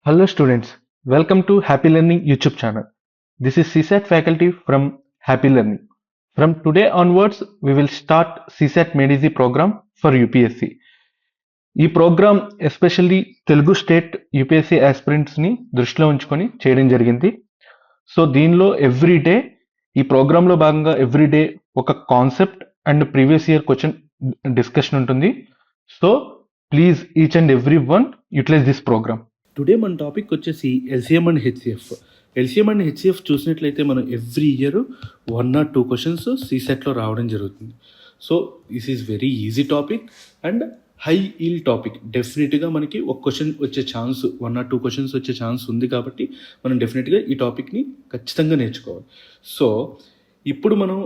Hello students, welcome to Happy Learning YouTube channel. This is CSAT faculty from Happy Learning. From today onwards, we will start CSAT Made Easy program for UPSC. ఈ program especially Telugu state UPSC aspirants ని దృష్టిలో ఉంచుకొని చేయడం జరిగింది. So దీనిలో everyday ఈ ప్రోగ్రాంలో భాగంగా ఎవ్రీడే ఒక concept and previous year question discussion ఉంటుంది. So please each and every one utilize this program. Today మన టాపిక్ వచ్చేసి LCM and HCF. LCM and HCF చూసినట్లయితే మనం ఎవ్రీ ఇయర్ 1 or 2 క్వశ్చన్స్ సీసెట్లో రావడం జరుగుతుంది. So this is very easy topic and high yield topic. డెఫినెట్గా మనకి ఒక క్వశ్చన్ వచ్చే ఛాన్స్ 1 or 2 క్వశ్చన్స్ వచ్చే ఛాన్స్ ఉంది కాబట్టి మనం డెఫినెట్గా ఈ టాపిక్ని ఖచ్చితంగా నేర్చుకోవాలి. సో ఇప్పుడు మనం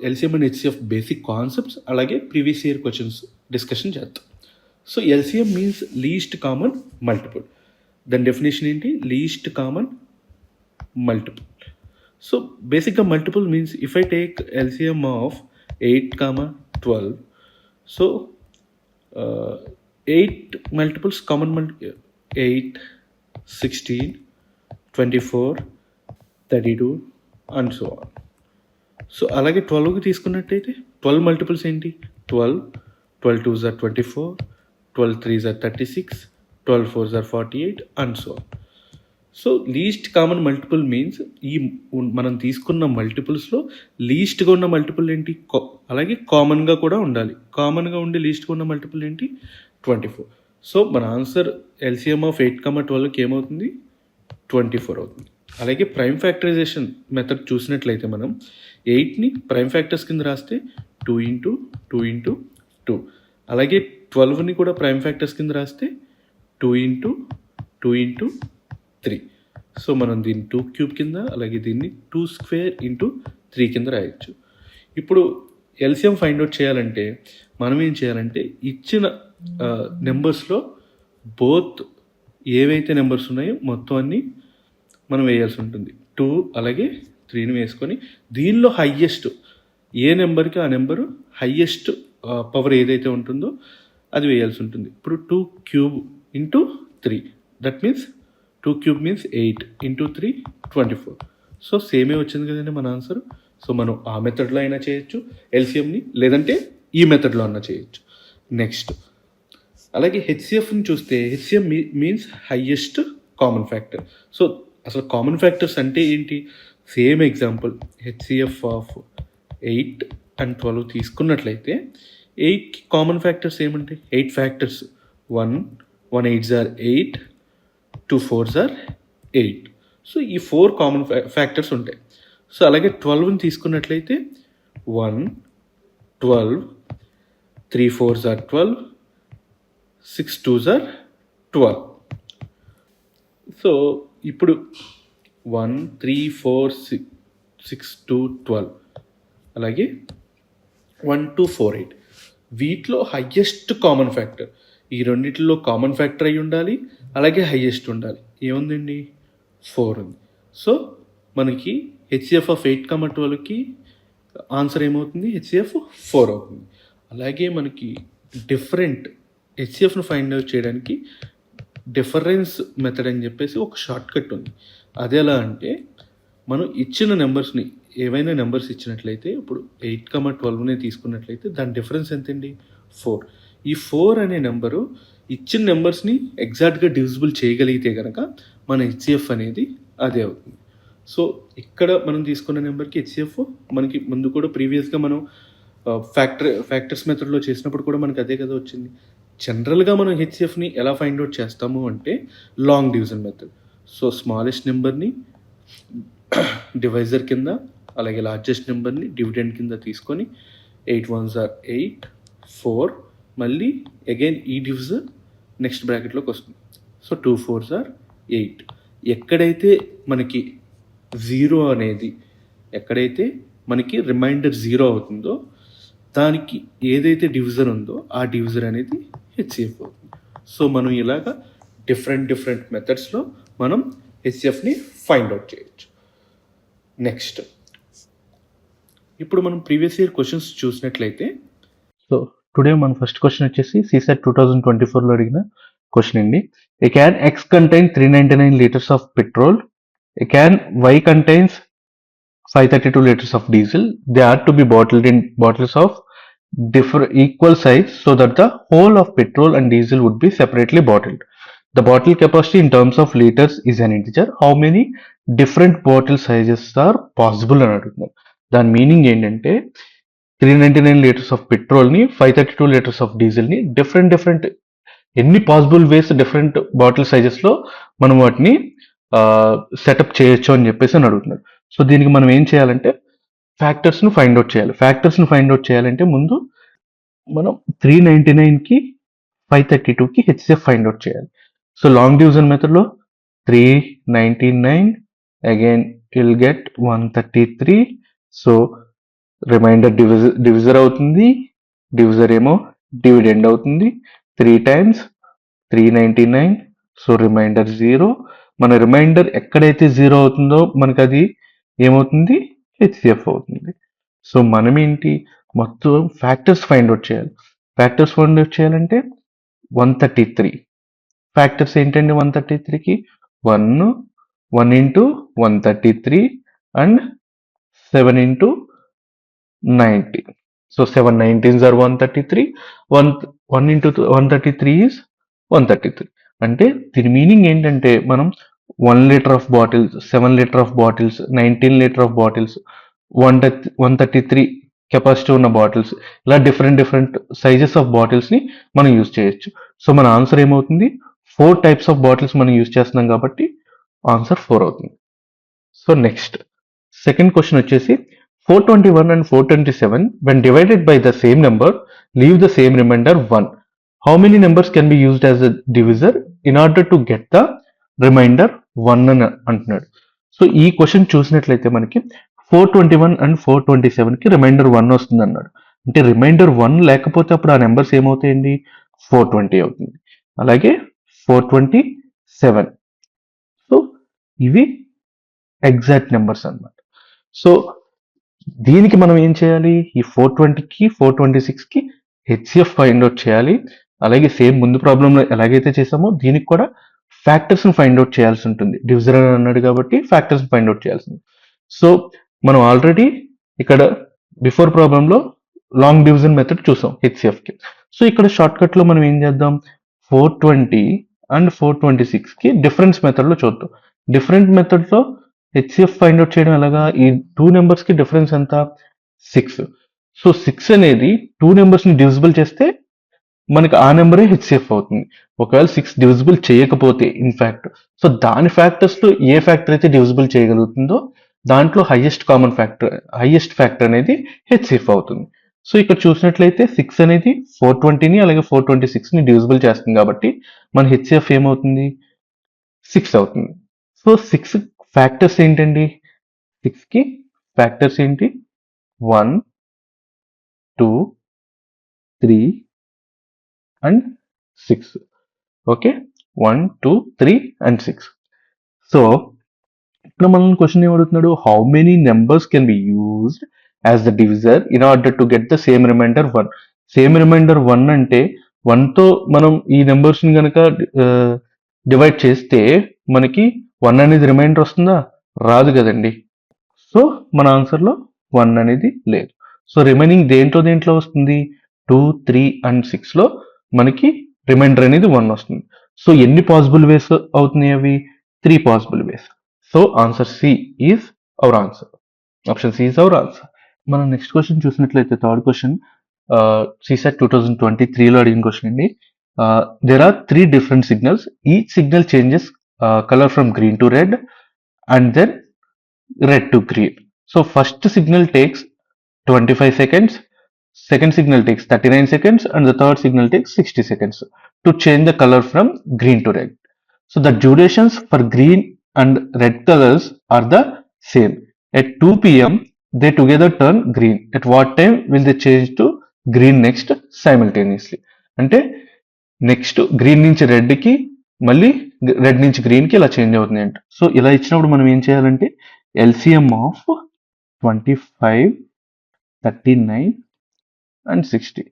LCM and HCF basic concepts అలాగే ప్రీవియస్ ఇయర్ క్వశ్చన్స్ డిస్కషన్ చేద్దాం. So LCM means least common multiple. దాని డెఫినేషన్ ఏంటి? Least common multiple. సో బేసిక్గా multiple means if I take LCM of 8, 12, so 8 multiples common 8, 16, 24, 32 and so on. So అలాగే 12కి తీసుకున్నట్టయితే 12 multiples ఏంటి? 12, 12 2s are 24, 12 3s are 36, 12 4s are 48 and so on. So least common multiple means ఈ మనం తీసుకున్న మల్టిపుల్స్లో లీస్ట్గా ఉన్న multiple ఏంటి? అలాగే కామన్గా కూడా ఉండాలి. కామన్గా ఉండి లీస్ట్గా ఉన్న మల్టిపుల్ ఏంటి? 24. సో మన ఆన్సర్ ఎల్సిఎం ఆఫ్ 8, 12కి ఏమవుతుంది? 24 అవుతుంది. అలాగే ప్రైమ్ ఫ్యాక్టరైజేషన్ మెథడ్ చూసినట్లయితే మనం 8ని ప్రైమ్ ఫ్యాక్టర్స్ కింద రాస్తే 2 into 2 into 2. అలాగే 12ని కూడా ప్రైమ్ ఫ్యాక్టర్స్ కింద రాస్తే 2 into 2 into 3. సో మనం దీన్ని 2 క్యూబ్ కింద అలాగే దీన్ని 2 స్క్వేర్ into 3 కింద రాయొచ్చు. ఇప్పుడు ఎల్సిఎం ఫైండ్ అవుట్ చేయాలంటే మనం ఏం చేయాలంటే ఇచ్చిన నెంబర్స్లో బోత్ ఏవైతే నెంబర్స్ ఉన్నాయో మొత్తం అన్నీ మనం వేయాల్సి ఉంటుంది. 2 అలాగే 3ని వేసుకొని దీనిలో హయ్యెస్ట్ ఏ నెంబర్కి ఆ నెంబరు హయ్యెస్ట్ పవర్ ఏదైతే ఉంటుందో అది వేయాల్సి ఉంటుంది. ఇప్పుడు 2 cube into 3, that means 2 cube means 8 into 3 24. So సేమే వచ్చింది కదండి మన ఆన్సర్. సో మనం ఆ మెథడ్లో అయినా చేయొచ్చు ఎల్సిఎంని, లేదంటే ఈ మెథడ్లో అయినా చేయొచ్చు. నెక్స్ట్ అలాగే హెచ్సిఎఫ్ని చూస్తే HCM means highest common factor. So అసలు కామన్ ఫ్యాక్టర్స్ అంటే ఏంటి? Same example HCF of 8 and 12 తీసుకున్నట్లయితే 8కి కామన్ ఫ్యాక్టర్స్ ఏమంటాయి? 8 factors. 1 8s are 8, 2 4s are 8. So ఈ 4 కామన్ ఫ్యాక్టర్స్ ఉంటాయి. సో అలాగే 12ని తీసుకున్నట్లయితే 1 12, 3 4s are 12, 6 2s are 12. So ఇప్పుడు 1 3 4 6 2 12 అలాగే 1 2 4 8 వీటిలో హయ్యెస్ట్ కామన్ ఫ్యాక్టర్, ఈ రెండిట్లో కామన్ ఫ్యాక్టర్ అయి ఉండాలి అలాగే హయ్యెస్ట్ ఉండాలి. ఏముందండి? 4 ఉంది. సో మనకి హెచ్సిఎఫ్ ఆఫ్ 8, 12కి ఆన్సర్ ఏమవుతుంది? హెచ్సిఎఫ్ 4 అవుతుంది. అలాగే మనకి డిఫరెంట్ హెచ్సిఎఫ్ను ఫైండ్ అవుట్ చేయడానికి డిఫరెన్స్ మెథడ్ అని చెప్పేసి ఒక షార్ట్ కట్ ఉంది. అది ఎలా అంటే మనం ఇచ్చిన నెంబర్స్ని ఏవైనా నెంబర్స్ ఇచ్చినట్లయితే ఇప్పుడు 8, 12ని తీసుకున్నట్లయితే దాని డిఫరెన్స్ ఎంతండి? 4. ఈ 4 అనే నెంబరు ఇచ్చిన నెంబర్స్ని ఎగ్జాక్ట్గా డివిజిబుల్ చేయగలిగితే కనుక మన హెచ్సిఎఫ్ అనేది అదే అవుతుంది. ఇక్కడ మనం తీసుకున్న నెంబర్కి హెచ్సిఎఫ్ మనకి ముందు కూడా ప్రీవియస్గా మనం ఫ్యాక్టర్స్ మెథడ్లో చేసినప్పుడు కూడా మనకి అదే కదా వచ్చింది. జనరల్గా మనం హెచ్సిఎఫ్ని ఎలా ఫైండ్ అవుట్ చేస్తాము అంటే long division method. So smallest నెంబర్ని డివైజర్ కింద అలాగే లార్జెస్ట్ నెంబర్ని డివిడెండ్ కింద తీసుకొని 8 1s are 8, 4 మళ్ళీ అగైన్ ఈ డివిజర్ నెక్స్ట్ బ్రాకెట్లోకి వస్తుంది. So 2 4s are 8. ఎక్కడైతే మనకి 0 అనేది ఎక్కడైతే మనకి రిమైండర్ 0 అవుతుందో దానికి ఏదైతే డివిజర్ ఉందో ఆ డివిజర్ అనేది హెచ్సిఎఫ్ అవుతుంది. సో మనం ఇలాగా డిఫరెంట్ మెథడ్స్లో మనం హెచ్సిఎఫ్ని ఫైండ్ అవుట్ చేయొచ్చు. నెక్స్ట్ ఇప్పుడు మనం ప్రీవియస్ ఇయర్ క్వశ్చన్స్ చూసినట్లయితే సో టుడే మన ఫస్ట్ క్వశ్చన్ వచ్చేసి CSAT 2024లో అడిగిన క్వశ్చన్ అండి. A can X contains 399 liters of petrol. A can Y contains 532 liters of diesel. They are to be bottled in bottles of different equal size so that the whole of petrol and diesel would be separately bottled. The bottle capacity in terms of liters is an integer. How many different bottle sizes are possible అని అడుగుతున్నారు. దాని meaning ఏంటంటే 399 litres of పెట్రోల్ని 532 litres of డీజిల్ని different ఎన్ని possible ways different bottle సైజెస్లో మనం వాటిని సెటప్ చేయొచ్చు అని చెప్పేసి అని అడుగుతున్నారు. సో దీనికి మనం ఏం చేయాలంటే ఫ్యాక్టర్స్ను ఫైండ్ అవుట్ చేయాలి. ఫ్యాక్టర్స్ను ఫైండ్ అవుట్ చేయాలంటే ముందు మనం 399కి 532కి హెచ్సిఎఫ్ ఫైండ్ అవుట్ చేయాలి. సో లాంగ్ డివిజన్ మెథడ్లో 399 again will get 133. So remainder divisor అవుతుంది, డివిజర్ ఏమో డివిడెండ్ అవుతుంది. 3 times 399. So remainder 0. మన రిమైండర్ ఎక్కడైతే 0 అవుతుందో మనకు అది ఏమవుతుంది, హెచ్సిఎఫ్ అవుతుంది. సో మనం ఏంటి మొత్తం ఫ్యాక్టర్స్ ఫైండ్ అవుట్ చేయాలి. ఫ్యాక్టర్స్ ఫైండ్ అవుట్ చేయాలంటే 133 ఫ్యాక్టర్స్ ఏంటండి 133కి 1 into 133 and 7 into 90. So 7 19s are 133. 1 into 133 is 133. అంటే దీని మీనింగ్ ఏంటంటే మనం 1 litre of bottles, 7 litre of bottles, 19 litre of bottles, 133 capacity ఉన్న బాటిల్స్, ఇలా డిఫరెంట్ సైజెస్ ఆఫ్ బాటిల్స్ని మనం యూజ్ చేయొచ్చు. సో మన ఆన్సర్ ఏమవుతుంది, 4 టైప్స్ ఆఫ్ బాటిల్స్ మనం యూజ్ చేస్తున్నాం కాబట్టి ఆన్సర్ 4 అవుతుంది. సో నెక్స్ట్ సెకండ్ క్వశ్చన్ వచ్చేసి 421 and 427 when divided by the same number leave the same remainder 1. How many numbers can be used as a divisor in order to get the remainder 1 అని అంటున్నాడు. So ఈ question చూసినట్లయితే మనకి 421 and 427కి reminder 1 వస్తుంది అన్నాడు. అంటే reminder 1 లేకపోతే అప్పుడు ఆ నెంబర్స్ ఏమవుతాయండి, 420 అవుతుంది. అలాగే 427. సో ఇవి ఎగ్జాక్ట్ నెంబర్స్ అన్నమాట. సో దీనికి మనం ఏం చేయాలి, ఈ 420కి 426కి హెచ్సిఎఫ్ ఫైండ్ అవుట్ చేయాలి. అలాగే సేమ్ ముందు ప్రాబ్లంలో ఎలాగైతే చేసామో దీనికి కూడా ఫ్యాక్టర్స్ని ఫైండ్ అవుట్ చేయాల్సి ఉంటుంది. డివిజర్ అని అన్నాడు కాబట్టి ఫ్యాక్టర్స్ ఫైండ్ అవుట్ చేయాల్సింది. సో మనం ఆల్రెడీ ఇక్కడ బిఫోర్ ప్రాబ్లంలో లాంగ్ డివిజన్ మెథడ్ చూసాం హెచ్సిఎఫ్కి. సో ఇక్కడ షార్ట్ కట్లో మనం ఏం చేద్దాం, 420 అండ్ 426కి డిఫరెన్స్ మెథడ్లో చూద్దాం. డిఫరెంట్ మెథడ్లో హెచ్సిఎఫ్ ఫైండ్ అవుట్ చేయడం ఎలాగా, ఈ 2 నెంబర్స్కి డిఫరెన్స్ ఎంత, 6. సో 6 అనేది 2 నెంబర్స్ని డివిజిబుల్ చేస్తే మనకి ఆ నెంబరే హెచ్సిఎఫ్ అవుతుంది. ఒకవేళ 6 డివిజిబుల్ చేయకపోతే ఇన్ఫ్యాక్ట్, సో దాని ఫ్యాక్టర్స్లో ఏ ఫ్యాక్టర్ అయితే డివిజిబుల్ చేయగలుగుతుందో దాంట్లో హైయెస్ట్ ఫ్యాక్టర్ అనేది హెచ్సిఎఫ్ అవుతుంది. సో ఇక్కడ చూసినట్లయితే 6 అనేది 420ని అలాగే 426ని డివిజిబుల్ చేస్తుంది కాబట్టి మన హెచ్సిఎఫ్ ఏమవుతుంది, 6 అవుతుంది. సో 6 ఫ్యాక్టర్స్ ఏంటండి, 6కి ఫ్యాక్టర్స్ ఏంటి, 1 2 3 అండ్ 6. Okay, 1 2 3 and 6. సో ఇక్కడ మనం క్వశ్చన్ ఏమడుగుతున్నాడు, how many numbers can be used as the divisor in order to get the same remainder 1. Same remainder 1 అంటే 1తో మనం ఈ నెంబర్స్ని కనుక డివైడ్ చేస్తే మనకి 1 అనేది రిమైండర్ వస్తుందా, రాదు కదండి. సో మన ఆన్సర్లో 1 అనేది లేదు. సో రిమైనింగ్ దేంట్లో వస్తుంది, 2 3 అండ్ 6లో మనకి రిమైండర్ అనేది 1 వస్తుంది. సో ఎన్ని పాసిబుల్ వేస్ అవుతున్నాయి అవి, 3 possible ways. So answer C is our answer. Option C is our answer. మనం నెక్స్ట్ క్వశ్చన్ చూసినట్లయితే థర్డ్ క్వశ్చన్ సిసాట్ 2023లో అడిగిన క్వశ్చన్ అండి. There are 3 different signals, each signal changes colour from green to red and then red to green. So first signal takes 25 seconds, second signal takes 39 seconds and the third signal takes 60 seconds to change the color from green to red. So the durations for green and red colors are the same. At 2 p.m. they together turn green. At what time will they change to green next simultaneously? అంటే next green నుంచి రెడ్కి మళ్ళీ red నుంచి గ్రీన్కి ఇలా change అవుతుంది అంట. So ఇలా ఇచ్చినప్పుడు మనం ఏం చేయాలంటే LCM of 25, 39 and 60.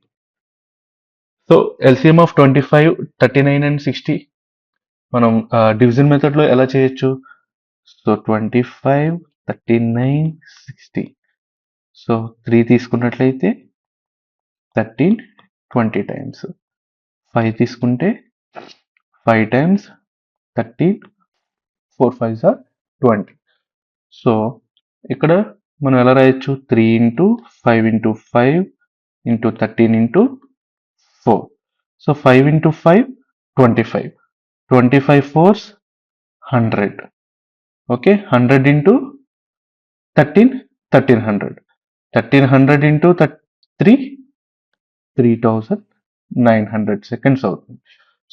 So LCM of 25, 39 and 60 మనం డివిజన్ మెథడ్లో ఎలా చేయొచ్చు? సో 25, 39, 60. సో 3 తీసుకున్నట్లయితే 13, 20 టైమ్స్. 5 తీసుకుంటే 5 టైమ్స్ 13, 4 5s are 20. సో ఇక్కడ మనం ఎలా రాయొచ్చు? 3 into 5 into 5 into 13 into 4. So 5 into 5 25. 25 4s 100. Okay, 100 into 13 1300. 1300 into 3 3900 seconds అవుతుంది.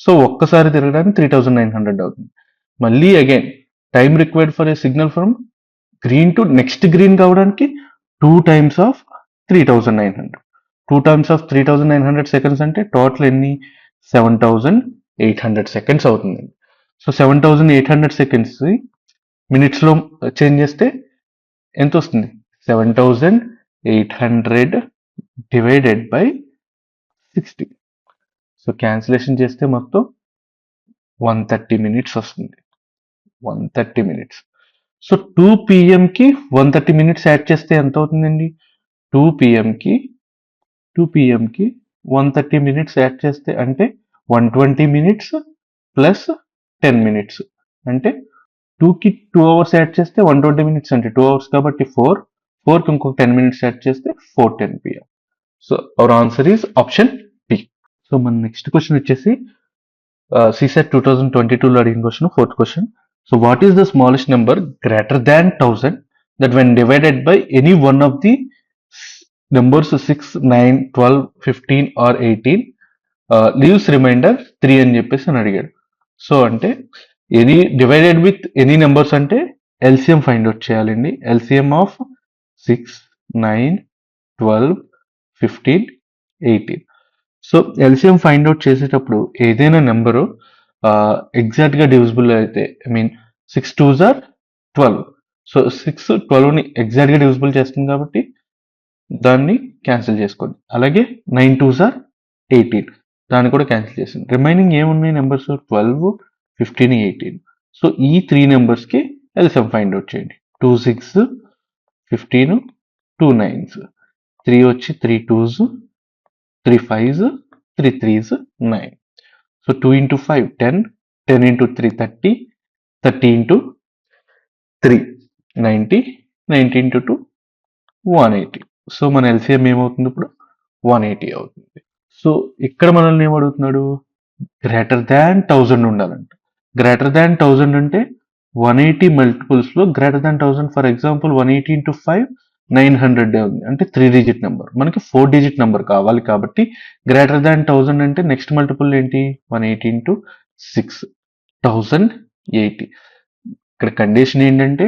సో ఒక్కసారి తిరగడానికి 3900 అవుతుంది. మళ్ళీ again time required for a signal from green to next green కావడానికి 2 times of 3900. 2 times of 3900 seconds అంటే టోటల్ ఎన్ని? 7800 సెకండ్స్ అవుతుంది. సో 7800 సెకండ్స్ మినిట్స్లో చేంజ్ చేస్తే ఎంత వస్తుంది? 7800 డివైడెడ్ బై 60. సో క్యాన్సిలేషన్ చేస్తే మొత్తం 130 మినిట్స్ వస్తుంది. 130 మినిట్స్. సో 2 PM-కి 130 మినిట్స్ యాడ్ చేస్తే ఎంత అవుతుందండి? 2 PM-కి 130 మినిట్స్ యాడ్ చేస్తే అంటే 120 మినిట్స్ ప్లస్ 10 మినిట్స్ అంటే 2కి 2 అవర్స్ యాడ్ చేస్తే 120 మినిట్స్ అంటే 2 అవర్స్ కాబట్టి 4కి ఇంకొక 10 మినిట్స్ యాడ్ చేస్తే 4:10 PM. So our answer is option B. So మన నెక్స్ట్ క్వశ్చన్ వచ్చేసి CSAT 2022లో అడిగిన question, 4th question. So what is the smallest number greater than 1000 that when divided by any one of the numbers 6, 9, 12, 15 or 18 leaves remainder 3 అని చెప్పేసి అని అడిగాడు. So అంటే any divided with any numbers అంటే LCM find out చేయాలండి. LCM of 6, 9, 12, 15, 18. So LCM find out చేసేటప్పుడు ఏదైనా number ఎగ్జాక్ట్గా డివిజిబుల్ అయితే, I mean 6 2s are 12. So 6 12ని ఎగ్జాక్ట్గా డివిజిబుల్ చేస్తుంది కాబట్టి దాన్ని క్యాన్సిల్ చేసుకోండి. అలాగే 9 2s are 18, దాన్ని కూడా క్యాన్సిల్ చేసింది. రిమైనింగ్ ఏమున్నాయి నెంబర్స్? 12, 15, 18. సో ఈ 3 నెంబర్స్కి ఎల్సిఎం ఫైండ్ అవుట్ చేయండి. 2 6, 15, 2 9s, 3 వచ్చి 3 2s, 3 5s, 3 3s, 9. So 2 into 5 10, 10 into 3 30, 30 into 3 90, 90 into 2 180. So మన ఎల్సిఎం ఏమవుతుంది ఇప్పుడు? 180 అవుతుంది. సో ఇక్కడ మనల్ని ఏమడుగుతున్నాడు? గ్రేటర్ దాన్ 1000 ఉండాలంట. గ్రేటర్ దాన్ 1000 అంటే 180 మల్టిపుల్స్లో greater than 1000. For example 180 into 5 900 ఉంది అంటే 3 డిజిట్ నెంబర్. మనకి 4 డిజిట్ నెంబర్ కావాలి కాబట్టి గ్రేటర్ దాన్ 1000 అంటే నెక్స్ట్ మల్టిపుల్ ఏంటి? 180 into 6 1080. ఇక్కడ కండిషన్ ఏంటంటే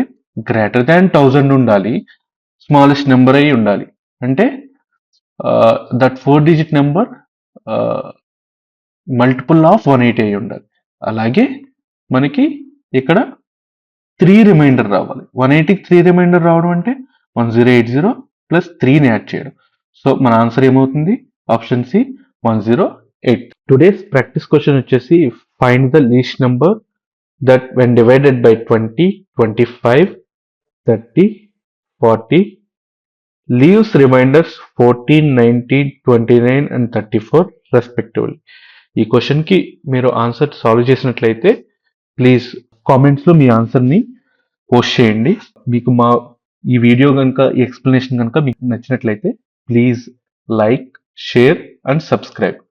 గ్రేటర్ దాన్ 1000 ఉండాలి, స్మాలెస్ట్ నెంబర్ అయి ఉండాలి. అంటే that 4 digit number multiple of 180 అయి ఉండాలి. అలాగే మనకి ఇక్కడ 3 రిమైండర్ రావాలి. 180కి 3 రిమైండర్ రావడం అంటే 1080 ప్లస్ 3ని యాడ్ చేయడం. సో మన ఆన్సర్ ఏమవుతుంది? Option C 108. Today's practice question వచ్చేసి find the least number that when divided by 20, 25, 30, 40 leaves reminders 14, 19, 29 and 34 respectively. ఈ క్వశ్చన్కి మీరు ఆన్సర్ సాల్వ్ చేసినట్లయితే ప్లీజ్ కామెంట్స్లో మీ ఆన్సర్ని పోస్ట్ చేయండి. మీకు మా ఈ వీడియో కనుక, ఈ ఎక్స్ప్లెనేషన్ కనుక మీకు నచ్చినట్లయితే please like, share and subscribe.